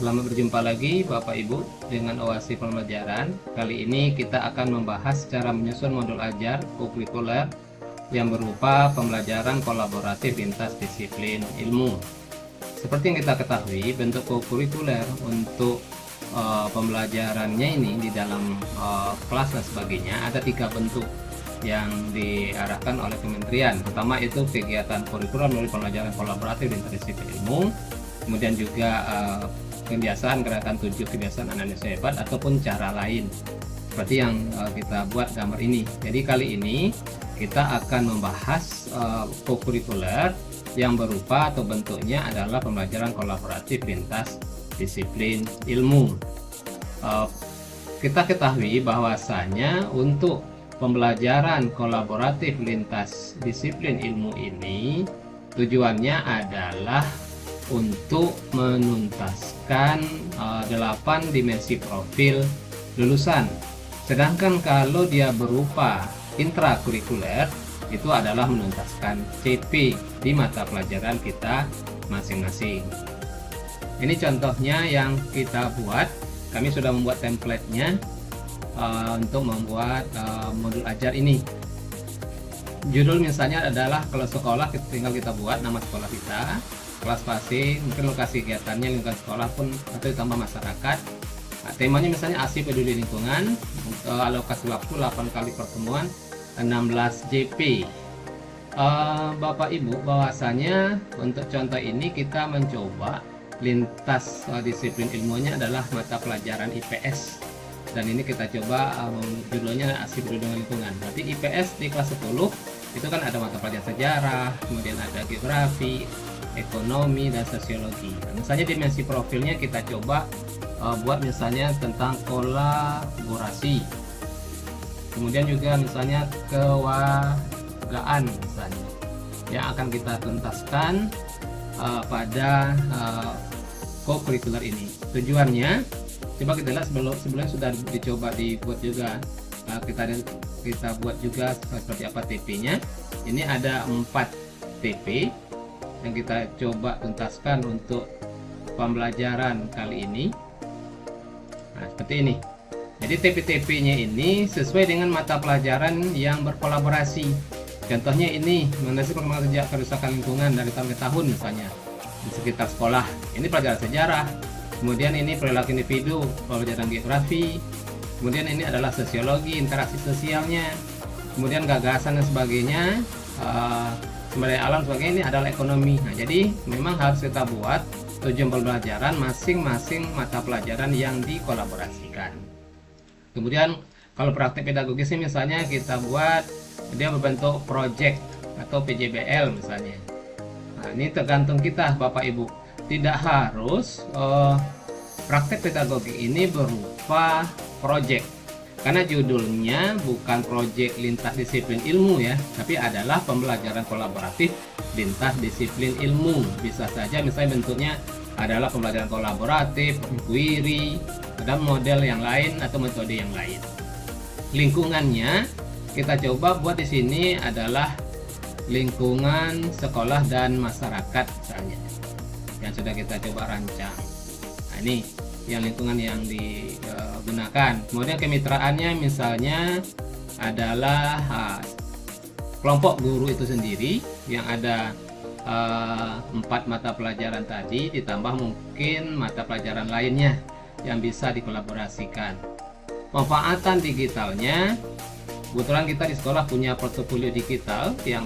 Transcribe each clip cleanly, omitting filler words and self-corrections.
Selamat berjumpa lagi Bapak Ibu dengan OASI Pembelajaran. Kali ini kita akan membahas cara menyusun modul ajar co-curricular yang berupa pembelajaran kolaboratif lintas disiplin ilmu. Seperti yang kita ketahui, bentuk co-curricular untuk pembelajarannya ini di dalam kelas dan sebagainya ada 3 bentuk yang diarahkan oleh kementerian. Pertama itu kegiatan kurikuler melalui pembelajaran kolaboratif lintas disiplin ilmu, kemudian juga kebiasaan gerakan 7 kebiasaan analisis hebat ataupun cara lain seperti yang kita buat gambar ini. Jadi kali ini kita akan membahas co-curricular yang berupa atau bentuknya adalah pembelajaran kolaboratif lintas disiplin ilmu. Kita ketahui bahwasanya untuk pembelajaran kolaboratif lintas disiplin ilmu ini tujuannya adalah untuk menuntaskan 8 dimensi profil lulusan. Sedangkan kalau dia berupa intrakurikuler itu adalah menuntaskan CP di mata pelajaran kita masing-masing. Ini contohnya yang kita buat. Kami sudah membuat template-nya untuk membuat modul ajar ini. Judul misalnya adalah kalau sekolah, tinggal kita buat nama sekolah kita, kelas pasti, mungkin lokasi kegiatannya lingkungan sekolah pun atau ditambah masyarakat. Nah, temanya misalnya ASI peduli lingkungan, alokasi waktu 8 kali pertemuan 16 JP. Bapak Ibu, bahwasanya untuk contoh ini kita mencoba lintas disiplin ilmunya adalah mata pelajaran IPS, dan ini kita coba judulnya ASI peduli lingkungan. Berarti IPS di kelas 10 itu kan ada mata pelajaran sejarah, kemudian ada geografi, ekonomi, dan sosiologi. Nah, misalnya dimensi profilnya kita coba buat misalnya tentang kolaborasi, kemudian juga misalnya kewargaan misalnya yang akan kita tuntaskan pada co-curricular ini. Tujuannya, coba kita lihat sebelumnya sudah dicoba dibuat juga, kita buat juga seperti apa TP-nya. Ini ada 4 TP yang kita coba tuntaskan untuk pembelajaran kali ini. Nah, seperti ini. Jadi TP-TP-nya ini sesuai dengan mata pelajaran yang berkolaborasi. Contohnya ini mengenai perkembangan sejak kerusakan lingkungan dari tahun ke tahun misalnya di sekitar sekolah. Ini pelajaran sejarah. Kemudian ini perilaku individu, pelajaran geografi. Kemudian ini adalah sosiologi, interaksi sosialnya. Kemudian gagasan dan sebagainya, sumber daya alam sebagainya, ini adalah ekonomi. Nah, jadi memang harus kita buat tujuan pembelajaran masing-masing mata pelajaran yang dikolaborasikan. Kemudian kalau praktek pedagogisnya misalnya kita buat dia berbentuk project atau PJBL misalnya. Nah, ini tergantung kita Bapak Ibu. Tidak harus praktek pedagogi ini berupa project, karena judulnya bukan project lintas disiplin ilmu ya, tapi adalah pembelajaran kolaboratif lintas disiplin ilmu. Bisa saja misalnya bentuknya adalah pembelajaran kolaboratif, query, ada model yang lain atau metode yang lain. Lingkungannya kita coba buat di sini adalah lingkungan sekolah dan masyarakat misalnya, yang sudah kita coba rancang. Nah, ini yang lingkungan yang digunakan. Kemudian kemitraannya misalnya adalah kelompok guru itu sendiri yang ada 4 mata pelajaran tadi, ditambah mungkin mata pelajaran lainnya yang bisa dikolaborasikan. Pemanfaatan digitalnya, kebetulan kita di sekolah punya portofolio digital yang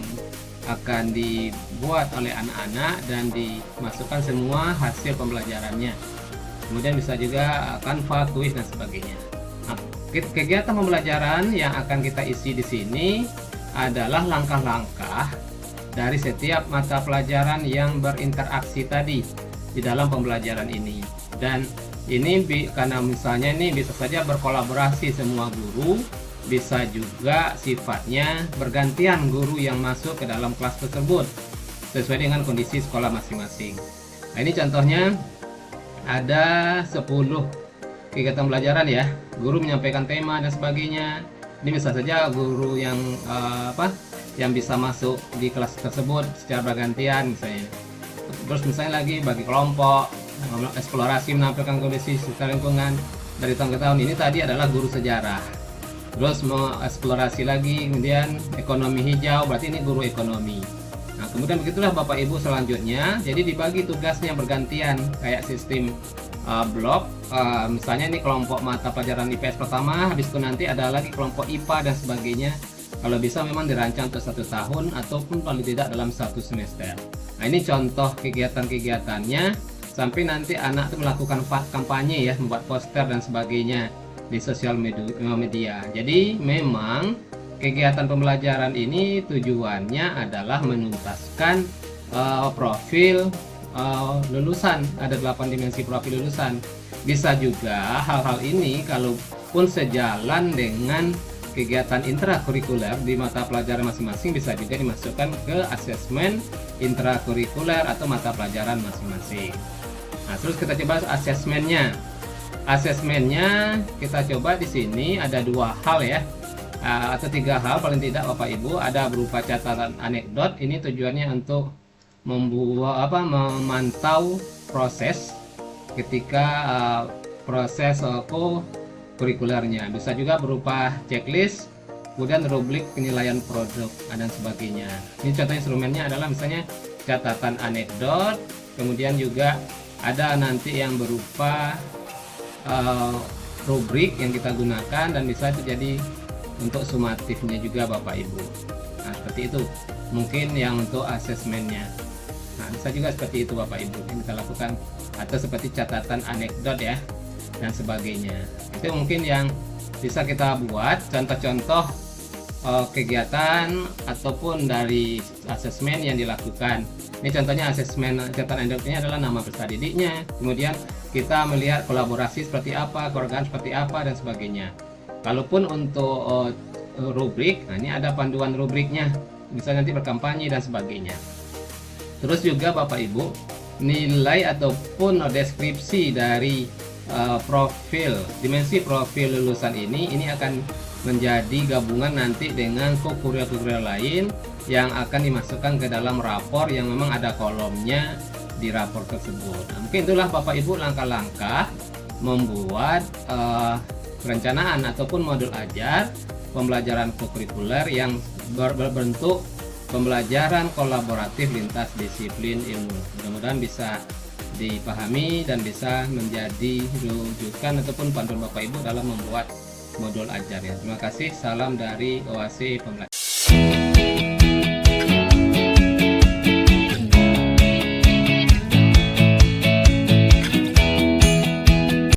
akan dibuat oleh anak-anak dan dimasukkan semua hasil pembelajarannya. Kemudian bisa juga Canva, kuis, dan sebagainya. Nah, kegiatan pembelajaran yang akan kita isi di sini adalah langkah-langkah dari setiap mata pelajaran yang berinteraksi tadi di dalam pembelajaran ini. Dan ini karena misalnya ini bisa saja berkolaborasi semua guru, bisa juga sifatnya bergantian guru yang masuk ke dalam kelas tersebut sesuai dengan kondisi sekolah masing-masing. Nah, ini contohnya ada 10 kegiatan pelajaran ya, guru menyampaikan tema dan sebagainya. Ini bisa saja guru yang yang bisa masuk di kelas tersebut secara bergantian misalnya. Terus misalnya lagi bagi kelompok, eksplorasi menampilkan kondisi sekitar lingkungan dari tahun ke tahun. Ini tadi adalah guru sejarah. Terus mau eksplorasi lagi, kemudian ekonomi hijau, berarti ini guru ekonomi. Nah, kemudian begitulah Bapak Ibu selanjutnya. Jadi dibagi tugasnya bergantian kayak sistem blok. Misalnya ini kelompok mata pelajaran IPS pertama, habis itu nanti ada lagi kelompok IPA dan sebagainya. Kalau bisa memang dirancang untuk 1 tahun ataupun paling tidak dalam 1 semester. Nah, ini contoh kegiatan-kegiatannya sampai nanti anak itu melakukan kampanye ya, membuat poster dan sebagainya di sosial media. Jadi memang kegiatan pembelajaran ini tujuannya adalah menuntaskan profil lulusan. Ada 8 dimensi profil lulusan. Bisa juga hal-hal ini kalaupun sejalan dengan kegiatan intrakurikuler di mata pelajaran masing-masing, bisa juga dimasukkan ke asesmen intrakurikuler atau mata pelajaran masing-masing. Nah, terus kita coba asesmennya. Asesmennya kita coba di sini ada 2 hal ya, atau 3 hal paling tidak Bapak Ibu. Ada berupa catatan anekdot. Ini tujuannya untuk memantau proses ketika proses kurikulernya. Bisa juga berupa checklist, kemudian rubrik penilaian produk dan sebagainya. Ini contoh instrumennya adalah misalnya catatan anekdot, kemudian juga ada nanti yang berupa rubrik yang kita gunakan, dan bisa itu jadi untuk sumatifnya juga Bapak Ibu. Nah, seperti itu mungkin yang untuk asesmennya. Nah, bisa juga seperti itu Bapak Ibu yang kita lakukan, atau seperti catatan anekdot ya dan sebagainya. Itu mungkin yang bisa kita buat contoh-contoh kegiatan ataupun dari asesmen yang dilakukan. Ini contohnya asesmen catatan anekdot ini adalah nama peserta didiknya, kemudian kita melihat kolaborasi seperti apa, keorganisasian seperti apa dan sebagainya. Kalaupun untuk rubrik, nah ini ada panduan rubriknya, bisa nanti berkampanye dan sebagainya. Terus juga Bapak Ibu, nilai ataupun deskripsi dari dimensi profil lulusan ini akan menjadi gabungan nanti dengan kurikuler lain yang akan dimasukkan ke dalam rapor yang memang ada kolomnya di rapor tersebut. Nah, mungkin itulah Bapak Ibu langkah-langkah membuat perencanaan ataupun modul ajar pembelajaran kurikuler yang berbentuk pembelajaran kolaboratif lintas disiplin ilmu. Mudah-mudahan bisa dipahami dan bisa menjadi rujukan ataupun panduan Bapak Ibu dalam membuat modul ajar ya. Terima kasih. Salam dari OAC Pembelajaran.